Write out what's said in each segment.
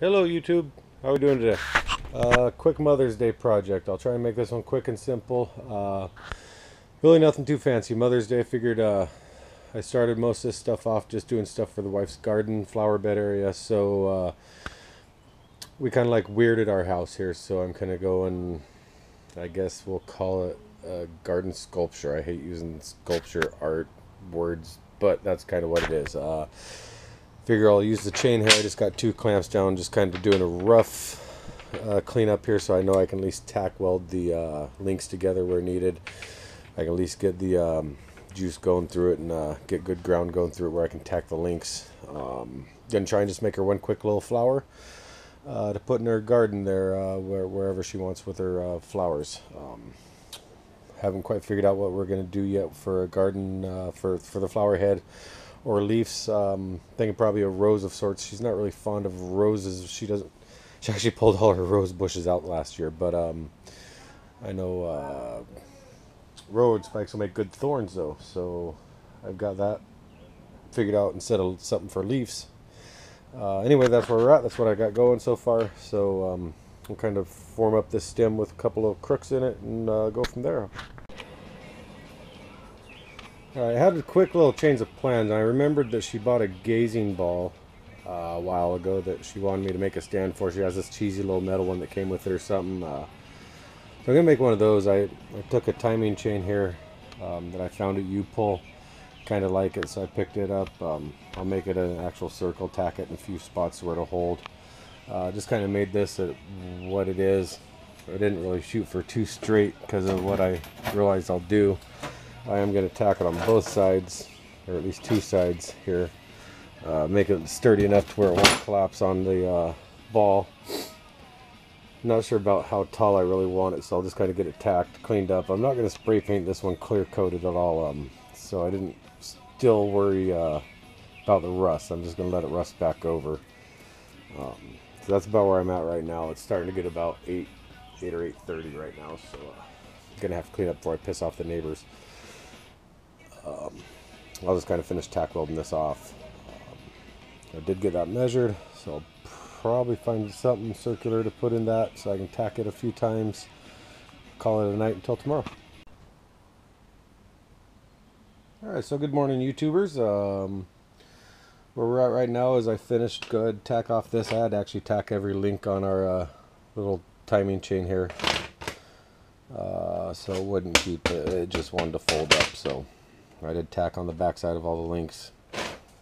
Hello YouTube, how are we doing today? Quick Mother's Day project. I'll try and make this one quick and simple. Really nothing too fancy. Mother's Day, I figured I started most of this stuff off just doing stuff for the wife's garden, flower bed area. So we kind of like weirded our house here. So I'm kind of going, I guess we'll call it a garden sculpture. I hate using sculpture art words, but that's kind of what it is. Figure I'll use the chain here. I just got 2 clamps down, just kind of doing a rough clean up here so I know I can at least tack weld the links together where needed. I can at least get the juice going through it and get good ground going through it where I can tack the links. Gonna try and just make her one quick little flower to put in her garden there, wherever she wants with her flowers. Haven't quite figured out what we're gonna do yet for a garden for the flower head or leaves. Thinking probably a rose of sorts. She's not really fond of roses. She actually pulled all her rose bushes out last year, but I know road spikes will make good thorns though, so I've got that figured out instead of something for leaves. Anyway, that's where we're at. That's what I got going so far. So we'll kind of form up this stem with a couple of crooks in it and go from there. I had a quick little change of plans. I remembered that she bought a gazing ball a while ago that she wanted me to make a stand for. She has this cheesy little metal one that came with it or something. So I'm going to make one of those. I took a timing chain here that I found at U-Pull. Kind of like it, so I picked it up. I'll make it an actual circle, tack it in a few spots where it'll hold. Just kind of made this what it is. I didn't really shoot for 2 straight because of what I realized I'll do. I am going to tack it on both sides, or at least 2 sides here. Make it sturdy enough to where it won't collapse on the ball. Not sure about how tall I really want it, so I'll just kind of get it tacked, cleaned up. I'm not going to spray paint this one clear coated at all, so I didn't still worry about the rust. I'm just going to let it rust back over. So that's about where I'm at right now. It's starting to get about 8 or 8:30 right now, so I'm going to have to clean up before I piss off the neighbors. I'll just kind of finish tack welding this off. I did get that measured, so I'll probably find something circular to put in that so I can tack it a few times. Call it a night until tomorrow. Alright, so good morning YouTubers. Where we're at right now is I finished good tack off this. I had to actually tack every link on our little timing chain here. So it wouldn't keep it, it just wanted to fold up, so I did tack on the back side of all the links.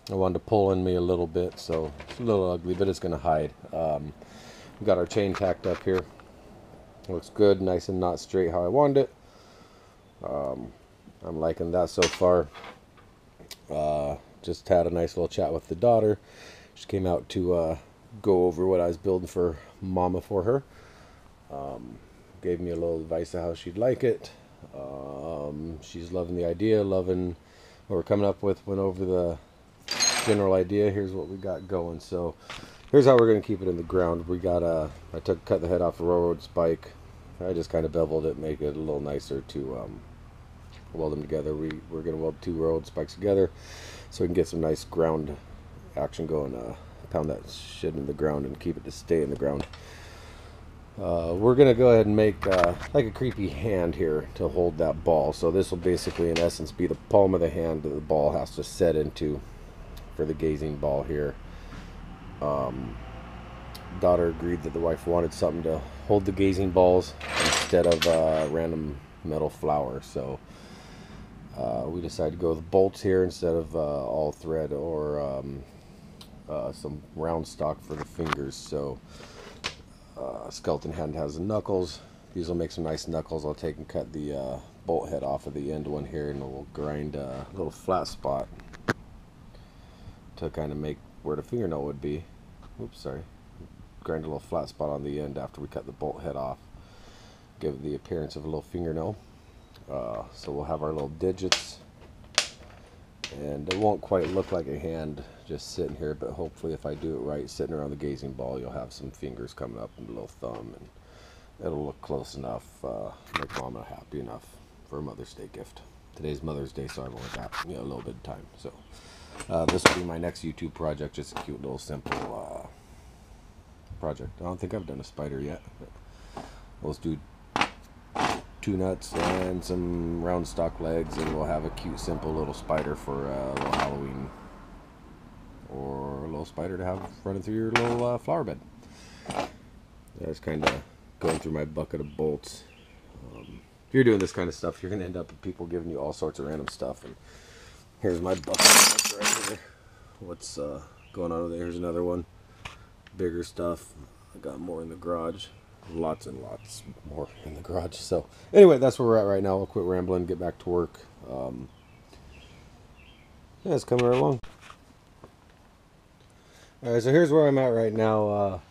I wanted to pull in me a little bit, so it's a little ugly, but it's going to hide. We got our chain tacked up here. Looks good, nice and not straight how I wanted it. I'm liking that so far. Just had a nice little chat with the daughter. She came out to go over what I was building for Mama for her. Gave me a little advice of how she'd like it. She's loving the idea, loving what we're coming up with. Went over the general idea. Here's what we got going. So here's how we're going to keep it in the ground. We got I cut the head off a railroad spike. I just kind of beveled it, make it a little nicer to weld them together. We're going to weld 2 railroad spikes together so we can get some nice ground action going. Pound that shit in the ground and keep it to stay in the ground. We're going to go ahead and make like a creepy hand here to hold that ball. So this will basically in essence be the palm of the hand that the ball has to set into for the gazing ball here. Daughter agreed that the wife wanted something to hold the gazing balls instead of random metal flower. So we decided to go with bolts here instead of all thread or some round stock for the fingers. So skeleton hand has the knuckles. These will make some nice knuckles. I'll take and cut the bolt head off of the end one here, and we'll grind a little flat spot to kind of make where the fingernail would be. Oops, sorry. Grind a little flat spot on the end after we cut the bolt head off. Give it the appearance of a little fingernail. So we'll have our little digits, and it won't quite look like a hand just sitting here, but hopefully if I do it right, sitting around the gazing ball, you'll have some fingers coming up and a little thumb, and it'll look close enough, make Mama happy enough for a Mother's Day gift. Today's Mother's Day, so I've only got a little bit of time. So this will be my next YouTube project, just a cute little simple project. I don't think I've done a spider yet. We'll just do 2 nuts and some round stock legs, and we'll have a cute, simple little spider for a little Halloween, or a little spider to have running through your little flower bed. That's kind of going through my bucket of bolts. If you're doing this kind of stuff, you're going to end up with people giving you all sorts of random stuff. And here's my bucket right here. What's going on over there? Here's another one. Bigger stuff. I got more in the garage. Lots and lots more in the garage. So anyway, that's where we're at right now. I'll quit rambling, get back to work. Yeah, it's coming right along. Alright, so here's where I'm at right now.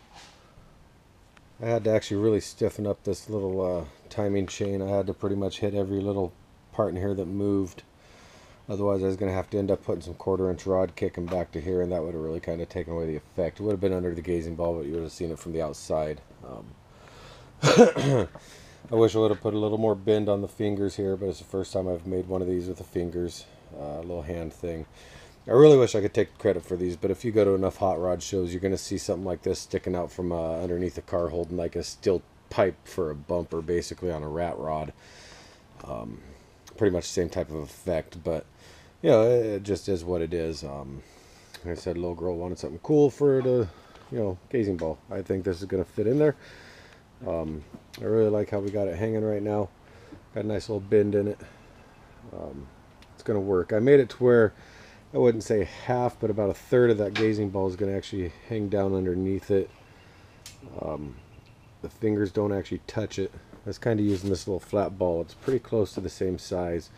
I had to actually really stiffen up this little timing chain. I had to pretty much hit every little part in here that moved. Otherwise I was going to have to end up putting some 1/4-inch rod kicking back to here, and that would have really kind of taken away the effect. It would have been under the gazing ball, but you would have seen it from the outside. I wish I would have put a little more bend on the fingers here, but it's the first time I've made one of these with the fingers. A little hand thing. I really wish I could take credit for these, but if you go to enough hot rod shows, you're going to see something like this sticking out from underneath a car holding like a steel pipe for a bumper, basically on a rat rod. Pretty much the same type of effect, but you know, it just is what it is. Like I said, little girl wanted something cool for the, you know, gazing ball. I think this is going to fit in there. I really like how we got it hanging right now. Got a nice little bend in it. It's going to work. I made it to where I wouldn't say half, but about 1/3 of that gazing ball is going to actually hang down underneath it. The fingers don't actually touch it. I was kind of using this little flat ball. It's pretty close to the same size.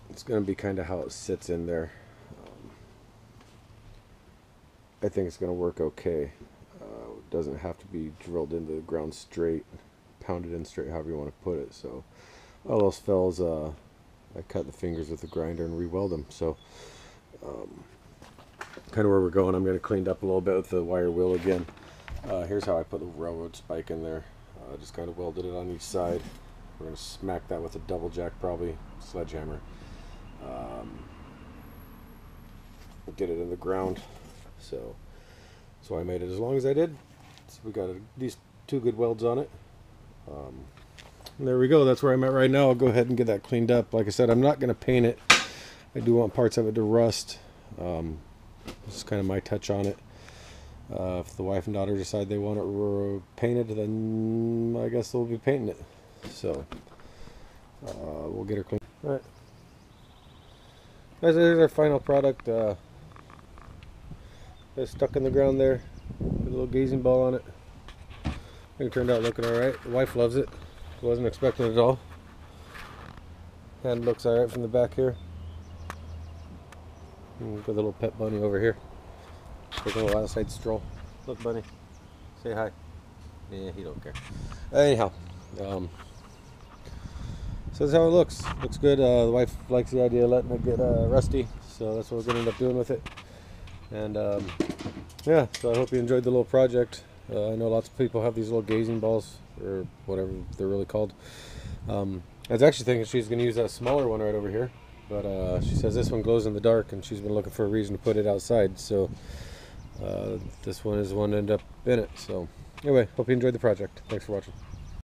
It's going to be kind of how it sits in there. I think it's going to work okay. It doesn't have to be drilled into the ground straight, pounded in straight, however you want to put it. So all those fells, I cut the fingers with the grinder and re-weld them. So kind of where we're going. I'm going to clean up a little bit with the wire wheel again. Here's how I put the railroad spike in there. Just kind of welded it on each side. We're going to smack that with a double jack, probably sledgehammer. Get it in the ground. So that's why I made it as long as I did. So we got these 2 good welds on it. There we go. That's where I'm at right now. I'll go ahead and get that cleaned up. Like I said, I'm not going to paint it. I do want parts of it to rust. This is kind of my touch on it. If the wife and daughter decide they want it painted, then I guess they'll be painting it. So we'll get her clean. All right. Guys, here's our final product. It's stuck in the ground there. With a little gazing ball on it. I think it turned out looking alright. The wife loves it. Wasn't expecting it at all. Hand looks alright from the back here. And got a little pet bunny over here. Taking a little outside stroll. Look, bunny. Say hi. Yeah, he don't care. Anyhow, so that's how it looks. Looks good. The wife likes the idea of letting it get rusty, so that's what we're going to end up doing with it. And yeah, so I hope you enjoyed the little project. I know lots of people have these little gazing balls, or whatever they're really called. I was actually thinking she's going to use that smaller one right over here, but she says this one glows in the dark, and she's been looking for a reason to put it outside. So this one is the one to end up in it. So anyway, hope you enjoyed the project. Thanks for watching.